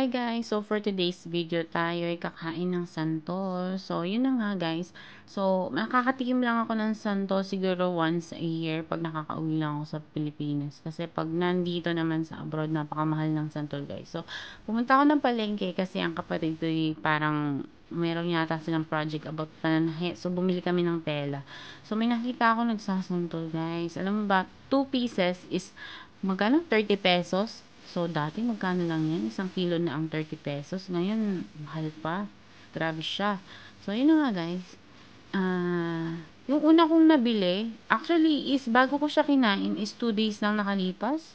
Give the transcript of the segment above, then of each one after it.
Hi guys! So for today's video tayo ay kakain ng santol. So yun na nga guys. So nakakatikim lang ako ng santol siguro once a year pag nakakauwi lang ako sa Pilipinas. Kasi pag nandito naman sa abroad napakamahal ng santol guys. So pumunta ako ng palengke kasi ang kapatid ko parang meron yata silang project about pananahe. So bumili kami ng tela. So may nakita ako nagsasantol guys. Alam mo ba 2 pieces is magkano? 30 pesos. So, dati magkano lang yan? Isang kilo na ang 30 pesos. Ngayon, mahal pa. Grabe siya. So, yun na nga guys. Yung una kong nabili, actually is bago ko siya kinain is 2 days lang nakalipas.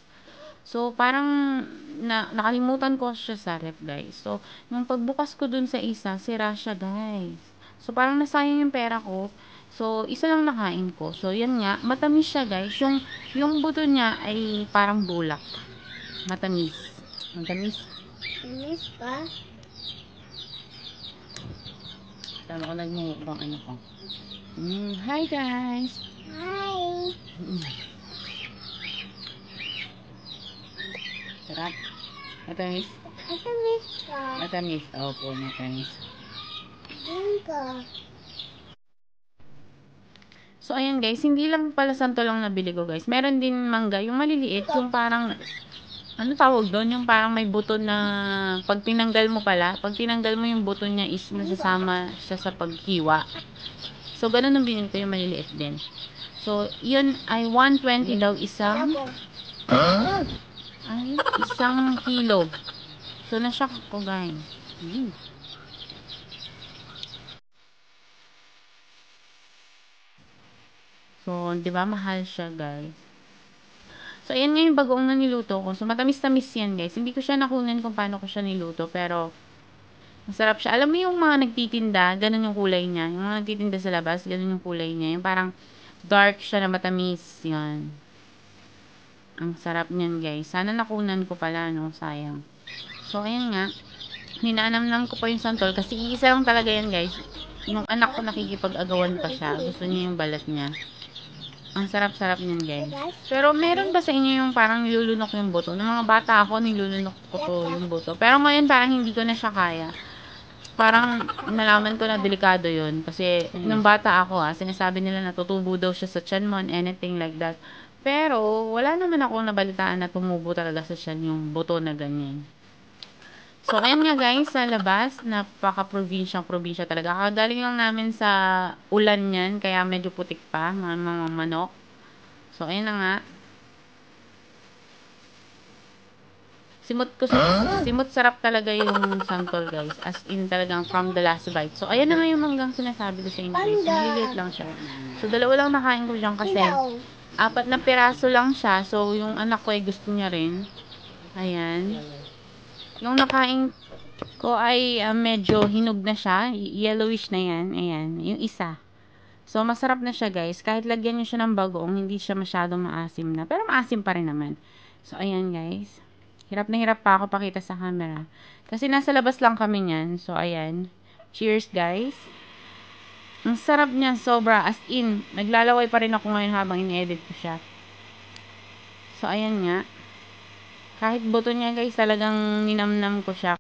So, parang nakalimutan ko siya sa ref guys. So, nung pagbukas ko dun sa isa, sira siya guys. So, parang nasayang yung pera ko. So, isa lang nakain ko. So, yan nga, matamis siya guys. Yung buto niya ay parang bulak. Matamis. Matamis. Miss pa? Tama ko nagmumukbang ano ko. Hi guys! Hi! Sarap. Matamis. Ate Miss ka? Matamis. Opo, matamis. Din ka? So, ayan guys. Hindi lang pala santo lang nabili ko guys. Meron din mangga. Yung maliliit. Yung parang ano tawag doon? Yung parang may buto na pag tinanggal mo pala, pag tinanggal mo yung buto niya is masasama siya sa paghiwa. So, ganun ang binili ko yung maliliit din. So, yun ay 120 daw isang isang kilo. So, na-shock ko guys. So, di ba mahal siya guys. So, ayan nga yung bagoong na niluto ko. So, matamis-tamis yan guys. Hindi ko siya nakunan kung paano ko siya niluto. Pero, masarap siya. Alam mo yung mga nagtitinda, ganun yung kulay niya. Yung mga nagtitinda sa labas, ganun yung kulay niya. Yung parang dark siya na matamis. Yan. Ang sarap niyan guys. Sana nakunan ko pala, no? Sayang. So, ayan nga. Ninanamnam ko pa yung santol kasi iisa lang talaga yan guys. Yung anak ko nakikipag-agawan pa siya. Gusto niya yung balat niya. Ang sarap-sarap niyan guys. Pero meron ba sa inyo yung parang nilulunok yung buto? Nung mga bata ako, nilulunok ko to yung buto. Pero ngayon parang hindi ko na siya kaya. Parang nalaman ko na delikado yun. Kasi nung bata ako sinasabi nila natutubo daw siya sa tiyan mo and anything like that. Pero wala naman ako nabalitaan na tumubo talaga sa tiyan yung buto na ganyan. So, ayan nga guys, sa labas, napaka-probinsyang-probinsya talaga. Kakagaling lang namin sa ulan yan, kaya medyo putik pa, mga manok. So, ayan na nga. Simot sarap talaga yung santol guys. As in talagang from the last bite. So, ayan na nga yung manggang sinasabi ko sa inyo guys. Maliliit lang siya. So, dalawa lang nakain ko dyan kasi 4 na piraso lang siya. So, yung anak ko ay gusto niya rin. Ayan. Yung nakain ko ay medyo hinog na siya. Yellowish na yan. Ayan. Yung isa. So, masarap na siya guys. Kahit lagyan nyo siya ng bagoong, hindi siya masyadong maasim na. Pero maasim pa rin naman. So, ayan guys. Hirap na hirap pa ako pakita sa camera. Kasi nasa labas lang kami niyan. So, ayan. Cheers guys. Ang sarap niya. Sobra. As in, naglalaway pa rin ako ngayon habang in-edit ko siya. So, ayan nga. Kahit buto niya guys, talagang ninamnam ko siya.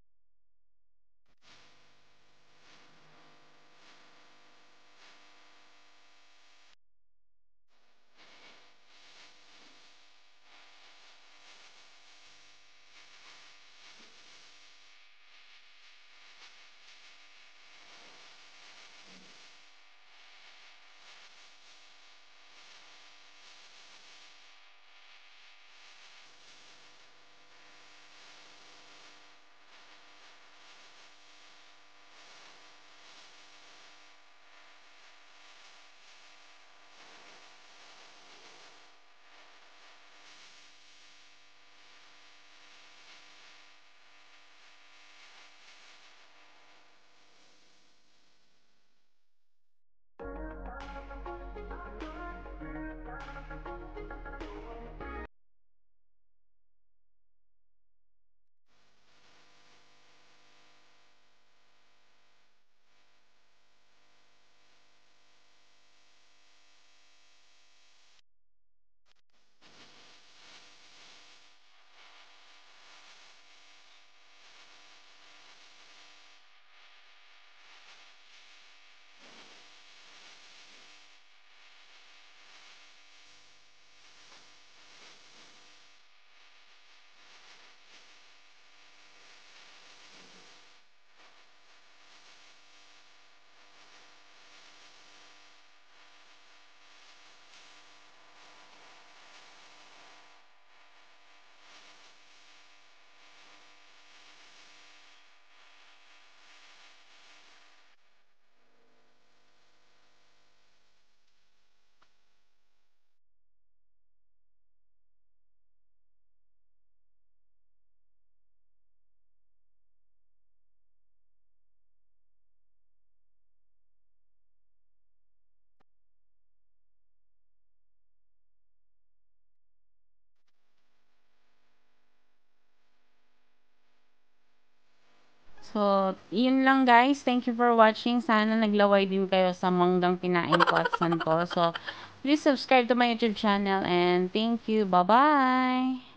So, yun lang guys. Thank you for watching. Sana naglaway din kayo sa manggang kinain ko at san ko. So, please subscribe to my YouTube channel and thank you. Bye-bye!